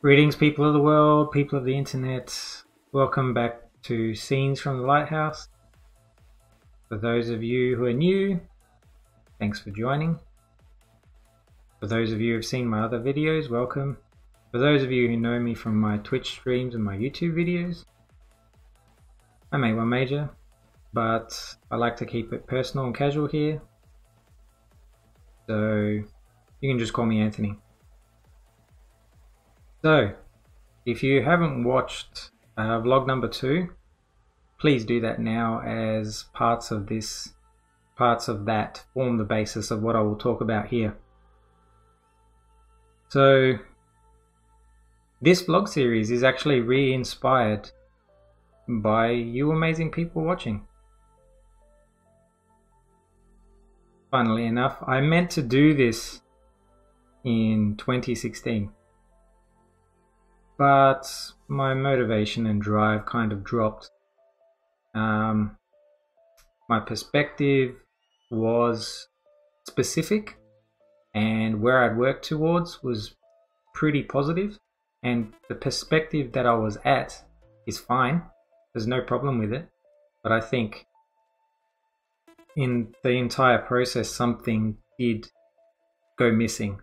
Greetings, people of the world, people of the internet. Welcome back to Scenes from the Lighthouse. For those of you who are new, thanks for joining. For those of you who have seen my other videos, welcome. For those of you who know me from my Twitch streams and my YouTube videos, I'm A1 Major, but I like to keep it personal and casual here. So you can just call me Anthony. So, if you haven't watched vlog number 2, please do that now, as parts of that form the basis of what I will talk about here. So, this vlog series is actually re-inspired by you amazing people watching. Funnily enough, I meant to do this in 2016. But my motivation and drive kind of dropped. My perspective was specific, and where I'd worked towards was pretty positive, and the perspective that I was at is fine. There's no problem with it. But I think in the entire process something did go missing.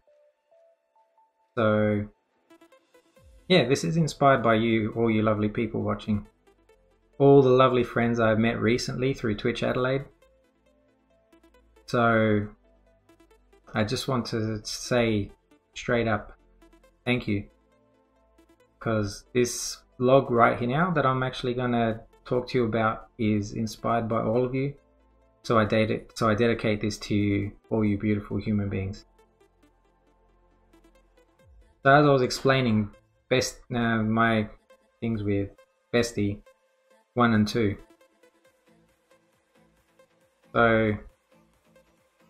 So yeah, this is inspired by you, all you lovely people watching. All the lovely friends I've met recently through Twitch Adelaide. So I just want to say straight up, thank you. Because this vlog right here now that I'm actually going to talk to you about is inspired by all of you. So I dedicate this to you, all you beautiful human beings. So as I was explaining, my things with Bestie 1 and 2. So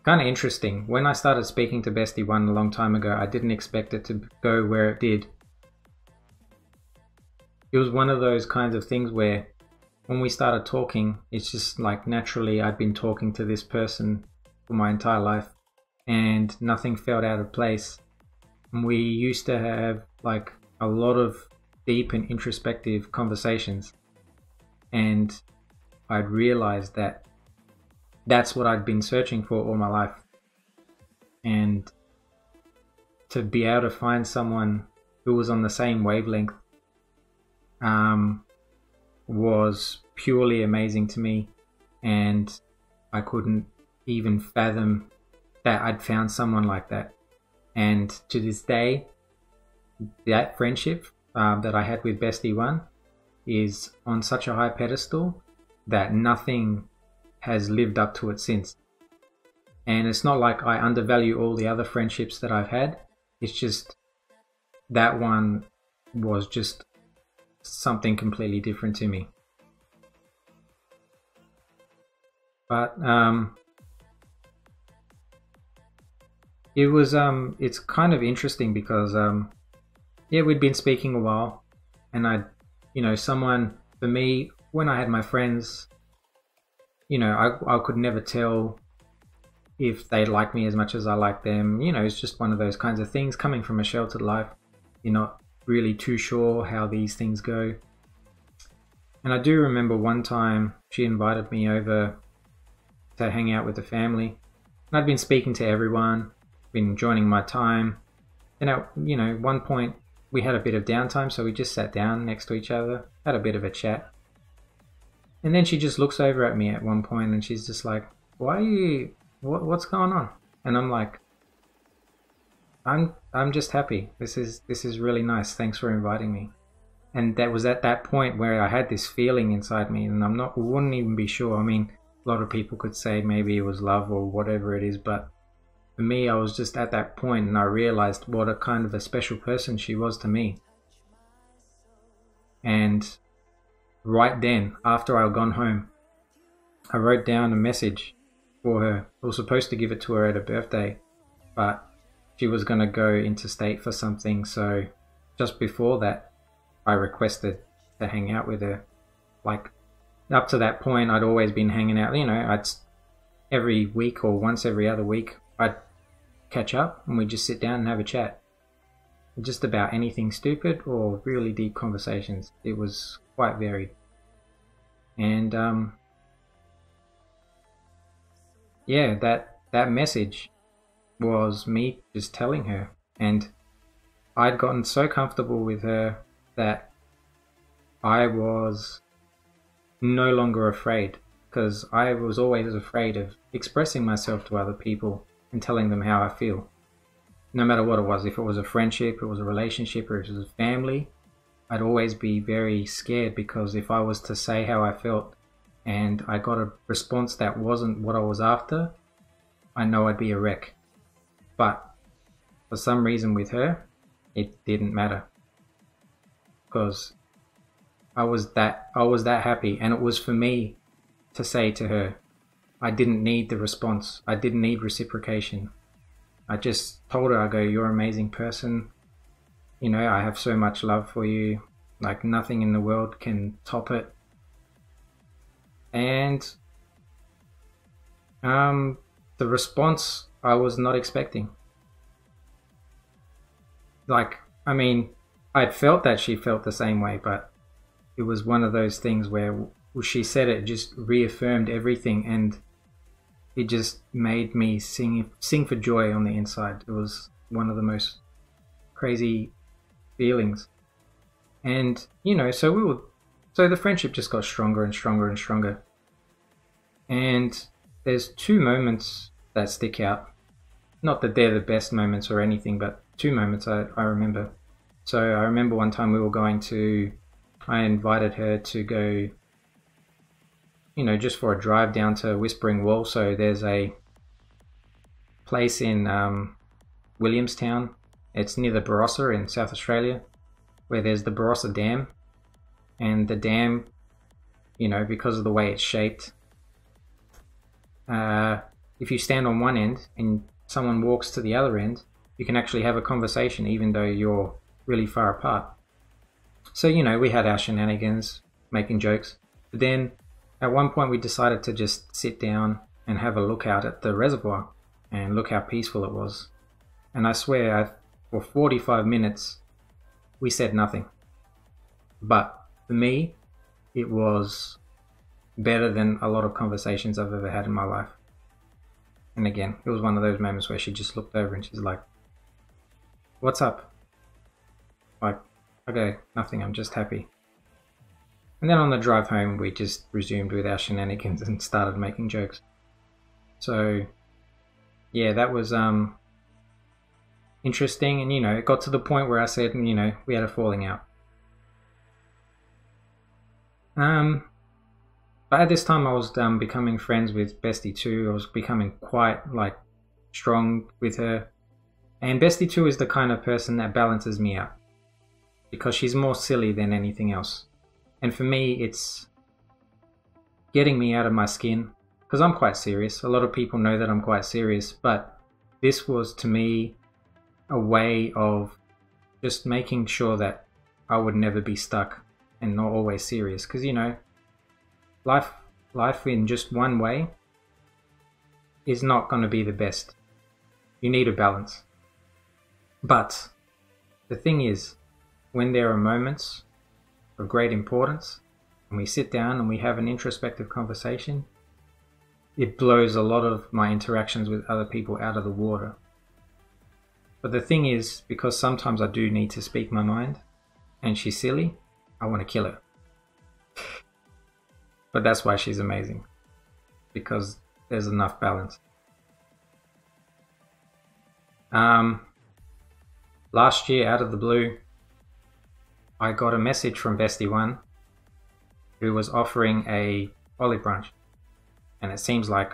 kind of interesting. When I started speaking to Bestie 1 a long time ago, I didn't expect it to go where it did. It was one of those kinds of things where when we started talking, it's just like naturally I'd been talking to this person for my entire life and nothing felt out of place. And we used to have like a lot of deep and introspective conversations, and I'd realized that that's what I'd been searching for all my life. And to be able to find someone who was on the same wavelength was purely amazing to me, and I couldn't even fathom that I'd found someone like that. And to this day, that friendship that I had with Bestie 1 is on such a high pedestal that nothing has lived up to it since. And it's not like I undervalue all the other friendships that I've had. It's just that one was just something completely different to me. But it's kind of interesting because yeah, we'd been speaking a while, and someone, for me, when I had my friends, I could never tell if they liked me as much as I liked them. It's just one of those kinds of things. Coming from a sheltered life, you're not really too sure how these things go. And I do remember one time she invited me over to hang out with the family. And I'd been speaking to everyone, been enjoying my time. And at one point we had a bit of downtime, so we just sat down next to each other, had a bit of a chat. And then she just looks over at me at one point and she's just like, what's going on? And I'm like, I'm just happy. This is really nice. Thanks for inviting me. And that was at that point where I had this feeling inside me, and wouldn't even be sure. I mean, a lot of people could say maybe it was love or whatever it is, but for me, I was just at that point and I realized what a kind of a special person she was to me. And right then, after I'd gone home, I wrote down a message for her. I was supposed to give it to her at her birthday, but she was going to go interstate for something. So just before that, I requested to hang out with her. Like, up to that point, I'd always been hanging out. Every week or once every other week, I'd catch up and we'd just sit down and have a chat. just about anything stupid or really deep conversations. It was quite varied. And yeah, that message was me just telling her, and I'd gotten so comfortable with her that I was no longer afraid, because I was always afraid of expressing myself to other people and telling them how I feel. No matter what it was, if it was a friendship, it was a relationship, or if it was a family, I'd always be very scared, because if I was to say how I felt and I got a response that wasn't what I was after, I know I'd be a wreck. But for some reason with her, it didn't matter, because I was that happy, and it was for me to say to her. I didn't need the response. I didn't need reciprocation. I just told her, I go, you're an amazing person. You know, I have so much love for you. Like, nothing in the world can top it. And the response I was not expecting. Like, I mean, I'd felt that she felt the same way, but it was one of those things where she said it just reaffirmed everything, and it just made me sing for joy on the inside. It was one of the most crazy feelings. And, you know, so the friendship just got stronger and stronger and stronger. And there's two moments that stick out. Not that they're the best moments or anything, but two moments I remember. So I remember one time I invited her to go, you know, just for a drive down to Whispering Wall. So there's a place in Williamstown. It's near the Barossa in South Australia, where there's the Barossa Dam. And the dam, you know, because of the way it's shaped, if you stand on one end and someone walks to the other end, you can actually have a conversation even though you're really far apart. So, you know, we had our shenanigans, making jokes. But then at one point we decided to just sit down and have a look out at the reservoir and look how peaceful it was. And I swear, for 45 minutes, we said nothing. But for me, it was better than a lot of conversations I've ever had in my life. And again, it was one of those moments where she just looked over and she's like, "What's up?" Like, okay, nothing, I'm just happy. And then on the drive home, we just resumed with our shenanigans and started making jokes. So, yeah, that was interesting. And, you know, it got to the point where I said, you know, we had a falling out. But at this time I was becoming friends with Bestie 2. I was becoming quite, like, strong with her. And Bestie 2 is the kind of person that balances me out, because she's more silly than anything else. And for me, it's getting me out of my skin, because I'm quite serious. A lot of people know that I'm quite serious, but this was, to me, a way of just making sure that I would never be stuck and not always serious. Because, you know, life in just one way is not going to be the best. You need a balance. But the thing is, when there are moments of great importance and we sit down and we have an introspective conversation, it blows a lot of my interactions with other people out of the water. But the thing is, because sometimes I do need to speak my mind and she's silly, I want to kill her. But that's why she's amazing, because there's enough balance. Last year, out of the blue, I got a message from Bestie 1 who was offering a olive branch. And it seems like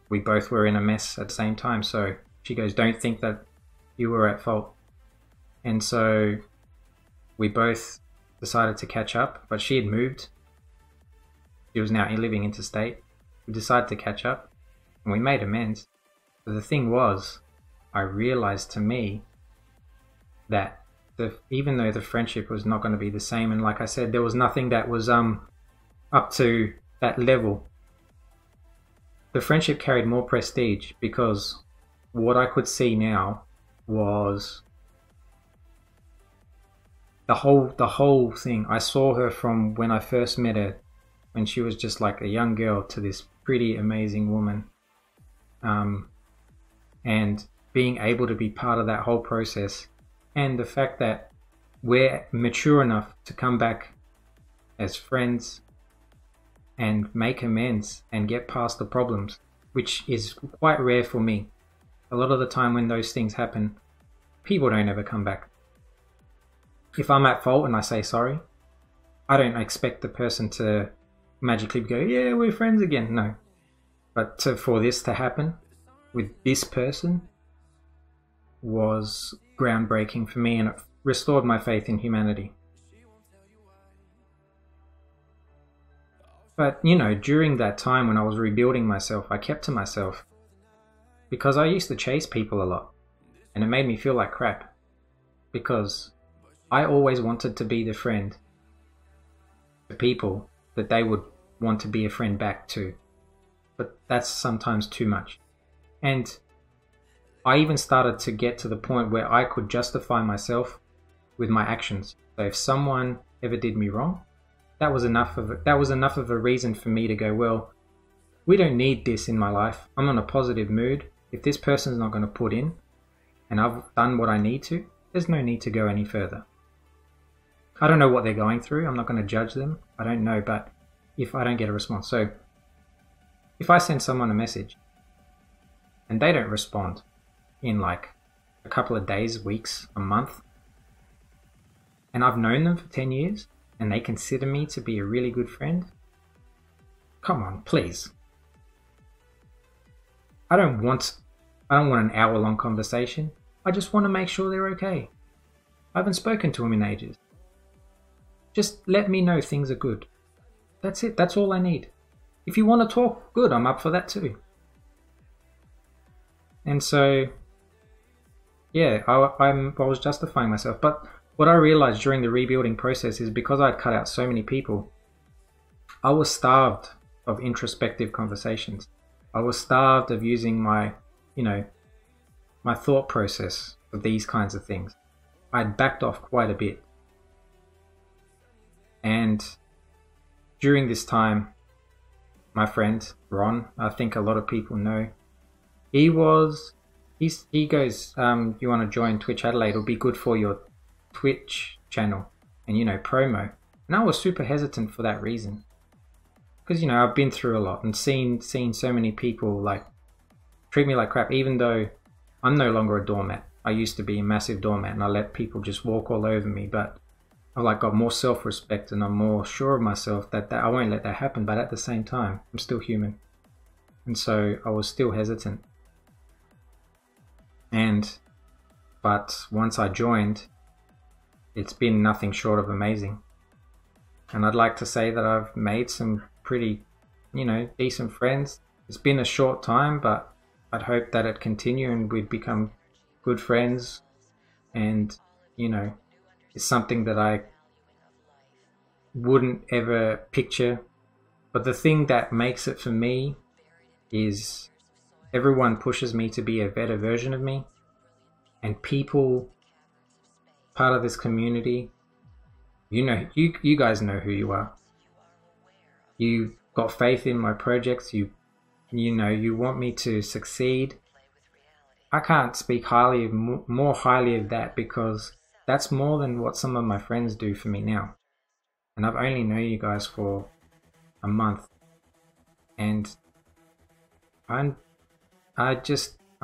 we both were in a mess at the same time. So she goes, "Don't think that you were at fault." And so we both decided to catch up, but she had moved. She was now living interstate. We decided to catch up and we made amends. But the thing was, I realized to me that even though the friendship was not going to be the same, and like I said, there was nothing that was up to that level, the friendship carried more prestige, because what I could see now was the whole thing. I saw her from when I first met her, when she was just like a young girl, to this pretty amazing woman. And being able to be part of that whole process, and the fact that we're mature enough to come back as friends and make amends and get past the problems, which is quite rare for me. A lot of the time when those things happen, people don't ever come back. If I'm at fault and I say sorry, I don't expect the person to magically go, yeah, we're friends again. No. But for this to happen with this person was groundbreaking for me, and it restored my faith in humanity. But, you know, during that time when I was rebuilding myself, I kept to myself because I used to chase people a lot, and it made me feel like crap because I always wanted to be the friend to people that they would want to be a friend back to. But that's sometimes too much. And I even started to get to the point where I could justify myself with my actions. So if someone ever did me wrong, that was enough of a reason for me to go, well, we don't need this in my life. I'm in a positive mood. If this person's not going to put in and I've done what I need to, there's no need to go any further. I don't know what they're going through. I'm not going to judge them. I don't know, but if I don't get a response. So if I send someone a message and they don't respond in like a couple of days, weeks, a month, and I've known them for 10 years and they consider me to be a really good friend, come on, please. I don't want an hour-long conversation. I just want to make sure they're okay. I haven't spoken to them in ages. Just let me know things are good. That's it. That's all I need. If you want to talk, good. I'm up for that too. And so, yeah, I was justifying myself. But what I realized during the rebuilding process is because I'd cut out so many people, I was starved of introspective conversations. I was starved of using my thought process of these kinds of things. I'd backed off quite a bit. And during this time, my friend Ron, I think a lot of people know, he goes, you want to join Twitch Adelaide? It'll be good for your Twitch channel and, promo. And I was super hesitant for that reason. Because, I've been through a lot and seen so many people like treat me like crap, even though I'm no longer a doormat. I used to be a massive doormat and I let people just walk all over me, but I've got more self-respect and I'm more sure of myself that I won't let that happen. But at the same time, I'm still human. And so I was still hesitant. But once I joined, it's been nothing short of amazing. And I'd like to say that I've made some pretty, decent friends. It's been a short time, but I'd hope that it continue and we'd become good friends. And, it's something that I wouldn't ever picture. But the thing that makes it for me is everyone pushes me to be a better version of me. And people, part of this community, you guys know who you are. You got faith in my projects. You want me to succeed. I can't speak more highly of that because that's more than what some of my friends do for me now. And I've only known you guys for a month. And I'm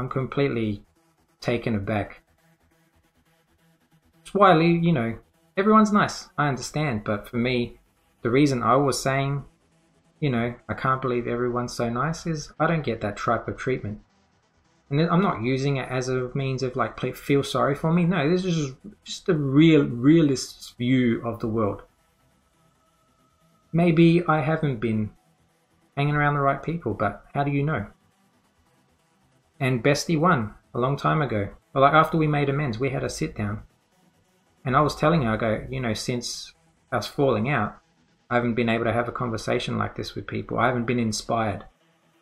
completely taken aback. It's why, everyone's nice. I understand. But for me, the reason I was saying, I can't believe everyone's so nice is I don't get that type of treatment. And I'm not using it as a means of feel sorry for me. No, this is just a realist view of the world. Maybe I haven't been hanging around the right people, but how do you know? And Bestie won a long time ago. But after we made amends, we had a sit down. And I was telling her, I go, since us falling out, I haven't been able to have a conversation like this with people. I haven't been inspired.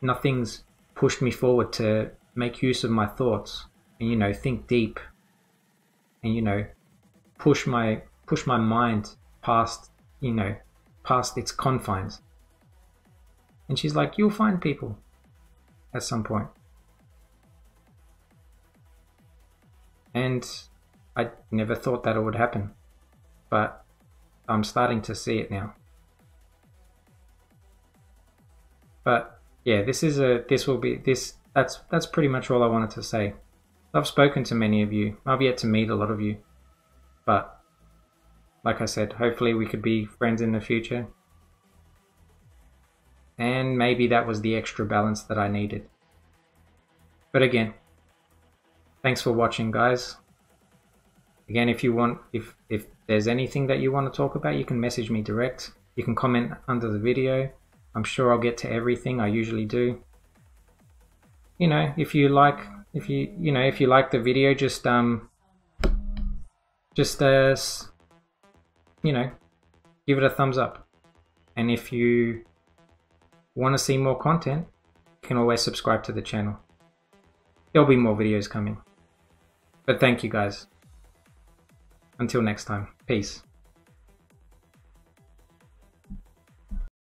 Nothing's pushed me forward to make use of my thoughts and, think deep and, push push my mind past, you know, past its confines. And she's like, you'll find people at some point. And I never thought that it would happen, but I'm starting to see it now. But yeah, that's pretty much all I wanted to say. I've spoken to many of you. I've yet to meet a lot of you, but like I said, hopefully we could be friends in the future. And maybe that was the extra balance that I needed. But again, thanks for watching, guys. Again, if there's anything that you want to talk about, you can message me direct. You can comment under the video. I'm sure I'll get to everything. I usually do. You know, if you like the video, just you know, give it a thumbs up. And if you want to see more content, you can always subscribe to the channel. There'll be more videos coming. But thank you, guys. Until next time, peace.